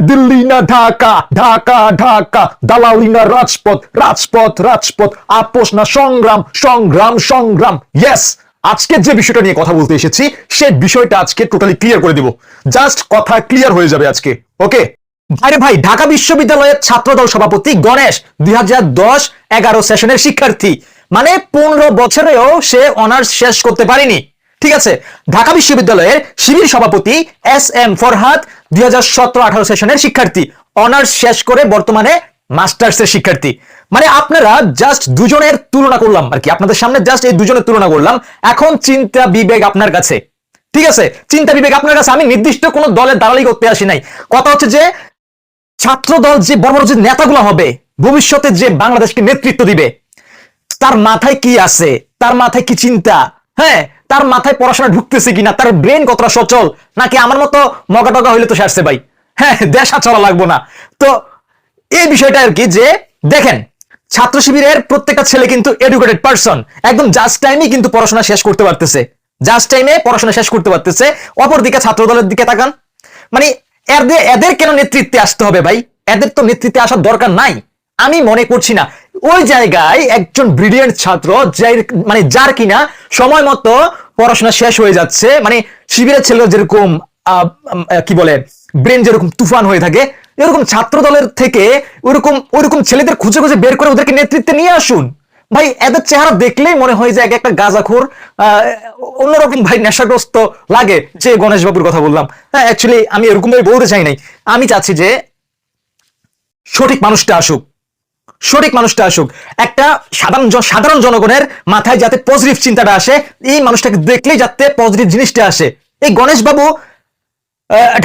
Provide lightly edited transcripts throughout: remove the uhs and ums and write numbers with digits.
দিল্লি না ঢাকা, ঢাকা ঢাকা, দালালি না রাজপথ, রাজপথ রাজপথ, আপোষ না সংগ্রাম, সংগ্রাম সংগ্রাম। ইয়েস, আজকে যে বিষয়টা নিয়ে কথা বলতে এসেছি সেই বিষয়টা আজকে টোটালি ক্লিয়ার করে দিব। জাস্ট কথা ক্লিয়ার হয়ে যাবে আজকে। ওকে ভাইরে ভাই, ঢাকা বিশ্ববিদ্যালয়ের ছাত্রদল সভাপতি গণেশ 2010-11 সেশনের শিক্ষার্থী, মানে 15 বছরেও সে অনার্স শেষ করতে পারেনি। ঠিক আছে, ঢাকা বিশ্ববিদ্যালয়ের শিবির সভাপতি SM ফরহাদ 2017-18 সেশনের শিক্ষার্থী, অনার্স শেষ করে বর্তমানে মাস্টার্সের শিক্ষার্থী। মানে আপনারা জাস্ট দুজনের তুলনা করলাম আর কি, আপনাদের সামনে জাস্ট এই দুজনের তুলনা করলাম। এখন চিন্তা বিবেক আপনার কাছে, ঠিক আছে, চিন্তা বিবেক আপনার কাছে। আমি নির্দিষ্ট কোন দলের দালালি করতে আসি নাই। কথা হচ্ছে যে ছাত্র দল যে বড় বড় যে নেতাগুলো হবে, ভবিষ্যতে যে বাংলাদেশকে নেতৃত্ব দিবে, তার মাথায় কি আছে, তার মাথায় কি চিন্তা, হ্যাঁ, তার মাথায় পড়াশোনা ঢুকতেছে কিনা, তার ব্রেন কতটা সচল, নাকি আমার মতো মগা টগা হইলে তো সারছে ভাই, হ্যাঁ, দেশা চলা লাগবো না। তো এই বিষয়টা আর কি, যে দেখেন ছাত্র শিবিরের প্রত্যেকটা ছেলে কিন্তু এডুকেটেড পারসন, একদম জাস্ট টাইমে কিন্তু পড়াশোনা শেষ করতে পারতেছে, জাস্ট টাইমে পড়াশোনা শেষ করতে পারতেছে। অপরদিকে ছাত্র দলের দিকে তাকান, মানে এদের কেন নেতৃত্বে আসতে হবে ভাই? এদের তো নেতৃত্বে আসার দরকার নাই, আমি মনে করছি না। ওই জায়গায় একজন ব্রিলিয়েন্ট ছাত্র, মানে যার কিনা সময় মতো পড়াশোনা শেষ হয়ে যাচ্ছে, মানে শিবিরের ছেলে যেরকম কি বলে ব্রেন যেরকম তুফান হয়ে থাকে, এরকম ছাত্র দলের থেকে ওইরকম ছেলেদের খুঁজে খুঁজে বের করে ওদেরকে নেতৃত্বে নিয়ে আসুন ভাই। এদের চেহারা দেখলেই মনে হয় যে একটা গাঁজাখোর, অন্যরকম ভাই নেশাগ্রস্ত লাগে। যে গণেশ বাবুর কথা বললাম, হ্যাঁ, অ্যাকচুয়ালি আমি এরকম ভাবে বলতে চাই নাই। আমি চাচ্ছি যে সঠিক মানুষটা আসুক, সঠিক মানুষটা আসুক, একটা সাধারণ জনগণের মাথায় যাতে পজিটিভ চিন্তাটা আসে, এই মানুষটাকে দেখলেই যাতে পজিটিভ জিনিসটা আসে। এই গণেশ বাবু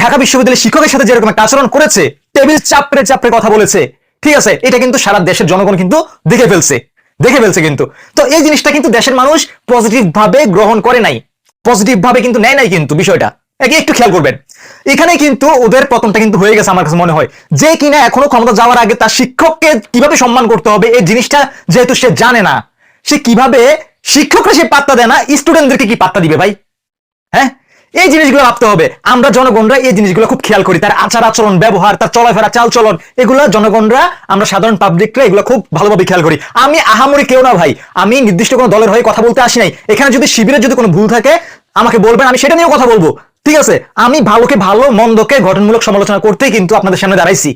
ঢাকা বিশ্ববিদ্যালয়ের শিক্ষকের সাথে যেরকম একটা আচরণ করেছে, টেবিল চাপড়ে চাপড়ে কথা বলেছে, ঠিক আছে, এটা কিন্তু সারা দেশের জনগণ কিন্তু দেখে ফেলছে কিন্তু। তো এই জিনিসটা কিন্তু দেশের মানুষ পজিটিভ ভাবে গ্রহণ করে নাই, পজিটিভ ভাবে কিন্তু নেয় নাই কিন্তু বিষয়টা। একটু খেয়াল করবেন, এখানে কিন্তু ওদের পতনটা কিন্তু হয়ে গেছে আমার কাছে মনে হয়। যে কিনা এখনো ক্ষমতা যাওয়ার আগে তার শিক্ষককে কিভাবে সম্মান করতে হবে এই জিনিসটা যেহেতু সে জানে না, সে কিভাবে শিক্ষকরা সে পাত্তা দেয় না, স্টুডেন্টদেরকে কি পাত্তা দিবে ভাই? হ্যাঁ, এই জিনিসগুলো ভাবতে হবে। আমরা জনগণরা এই জিনিসগুলো খুব খেয়াল করি, তার আচার আচরণ, ব্যবহার, তার চলাফেরা, চাল চলন, এগুলো জনগণরা, আমরা সাধারণ পাবলিকরা এগুলো খুব ভালোভাবে খেয়াল করি। আমি আহামরি কেউ না ভাই, আমি নির্দিষ্ট কোনো দলের হয়ে কথা বলতে আসি নাই। এখানে যদি শিবিরের যদি কোনো ভুল থাকে আমাকে বলবেন, আমি সেটা নিয়েও কথা বলবো, ঠিক আছে। আমি ভালোকে ভালো, মন্দকে গঠনমূলক সমালোচনা করতেই কিন্তু আপনাদের সামনে দাঁড়াইছি,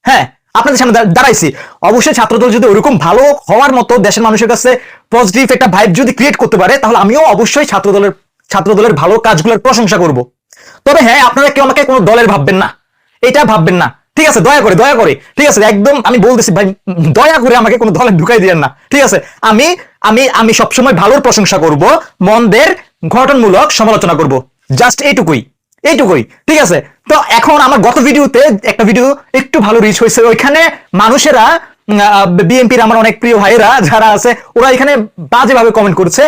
হ্যাঁ, আপনাদের সামনে দাঁড়াইছি। অবশ্যই ছাত্রদল যদি ওরকম ভালো হওয়ার মতো দেশের মানুষের কাছে পজিটিভ একটা ভাইব যদি ক্রিয়েট করতে পারে, তাহলে আমিও অবশ্যই ছাত্রদলের ভালো কাজগুলোর প্রশংসা করব। তবে হ্যাঁ, আপনারা কেউ আমাকে কোনো দলের ভাববেন না, এটা ভাববেন না, ঠিক আছে, দয়া করে, ঠিক আছে, একদম আমি বলতেছি ভাই, দয়া করে আমাকে কোনো দলে ঢুকাই দিয়েন না, ঠিক আছে। আমি আমি আমি সবসময় ভালোর প্রশংসা করব, মন্দের গঠনমূলক সমালোচনা করব, জাস্ট এইটুকুই, ঠিক আছে। তো এখন আমার গত ভিডিওতে একটা ভিডিও একটু ভালো রিচ হয়েছে, ওইখানে মানুষেরা, বিএনপির আমার অনেক প্রিয় ভাইরা যারা আছে, ওরা এখানে বাজেভাবে কমেন্ট করছে,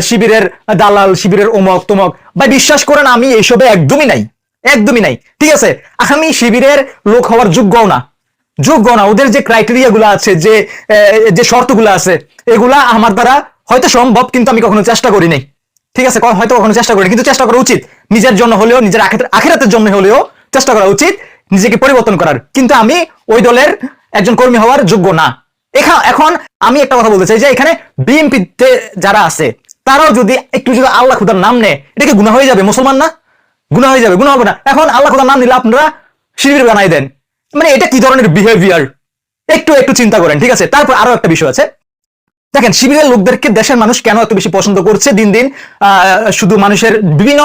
শিবিরের দালাল, শিবিরের অমক তমক। ভাই বিশ্বাস করেন, আমি এইসবে একদমই নাই, ঠিক আছে। আমি শিবিরের লোক হওয়ার যোগ্যও না। ওদের যে ক্রাইটেরিয়া গুলো আছে, যে শর্তগুলো আছে, এগুলা আমার দ্বারা হয়তো সম্ভব, কিন্তু আমি কখনো চেষ্টা করি নাই, ঠিক আছে, হয়তো কখনো চেষ্টা করি, কিন্তু চেষ্টা করা উচিত, নিজের জন্য হলেও, নিজের আখিরাতের জন্য হলেও চেষ্টা করা উচিত নিজেকে পরিবর্তন করার। কিন্তু আমি ওই দলের একজন কর্মী হওয়ার যোগ্য না। এখন আমি একটা কথা বলতে চাই, যে এখানে বিএনপিতে যারা আছে তারাও যদি একটু যদি আল্লাহ খুদার নাম নেয়, এটা কি গুনাহ হয়ে যাবে? মুসলমান না, গুনাহ হয়ে যাবে? গুনাহ হবে না। এখন আল্লাহ খুদার নাম নিলে আপনারা শিবির বানাই দেন, মানে এটা কি ধরনের বিহেভিয়ার? একটু চিন্তা করেন, ঠিক আছে। তারপর আরো একটা বিষয় আছে, দেখেন শিবিরের লোকদেরকে দেশের মানুষ কেন এত বেশি পছন্দ করছে দিন দিন। শুধু মানুষের বিভিন্ন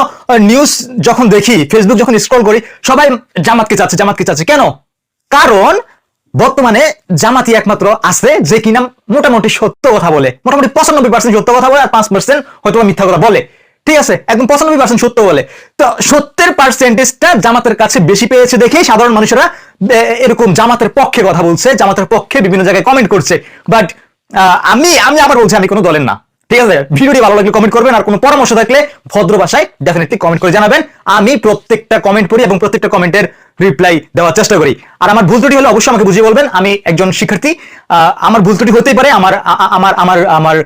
নিউজ যখন দেখি, ফেসবুক যখন স্ক্রল করি, সবাই জামাতকে চাচ্ছে কেন? কারণ বর্তমানে জামাতি একমাত্র আছে যে কিনা মোটামুটি সত্য কথা বলে, মোটামুটি 95% সত্য কথা বলে, আর 5% হয়তো মিথ্যা কথা বলে, ঠিক আছে, একদম 95% সত্য বলে। তো সত্যের পার্সেন্টেজটা জামাতের কাছে বেশি পেয়েছে দেখেই সাধারণ মানুষেরা এরকম জামাতের পক্ষে কথা বলছে, জামাতের পক্ষে বিভিন্ন জায়গায় কমেন্ট করছে। বাট আমি আবার বলছি, আমি কোনো দলের না, ঠিক আছে। ভিডিওটি ভালো লাগলে কমেন্ট করবেন, আর কোনো পরামর্শ থাকলে ভদ্র ভাষায় ডেফিনেটলি কমেন্ট করে জানাবেন। আমি প্রত্যেকটা কমেন্ট পড়ি এবং প্রত্যেকটা কমেন্টের রিপ্লাই দেওয়ার চেষ্টা করি। আর আমার ভুল ত্রুটি হলে অবশ্যই আমাকে বুঝিয়ে বলবেন, আমি একজন শিক্ষার্থী, আমার ভুল ত্রুটি হতেই পারে, আমার আমার আমার আমার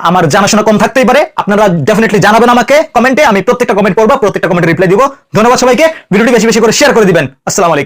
আমার জানাশোনা কম থাকতেই পারে। আপনারা ডেফিনেটলি জানাবেন আমাকে কমেন্টে, আমি প্রত্যেকটা কমেন্ট পড়বো, প্রত্যেকটা কমেন্টে রিপ্লাই দিব। ধন্যবাদ সবাইকে, ভিডিওটি বেশি বেশি করে শেয়ার করে দিবেন। আসসালামু আলাইকুম।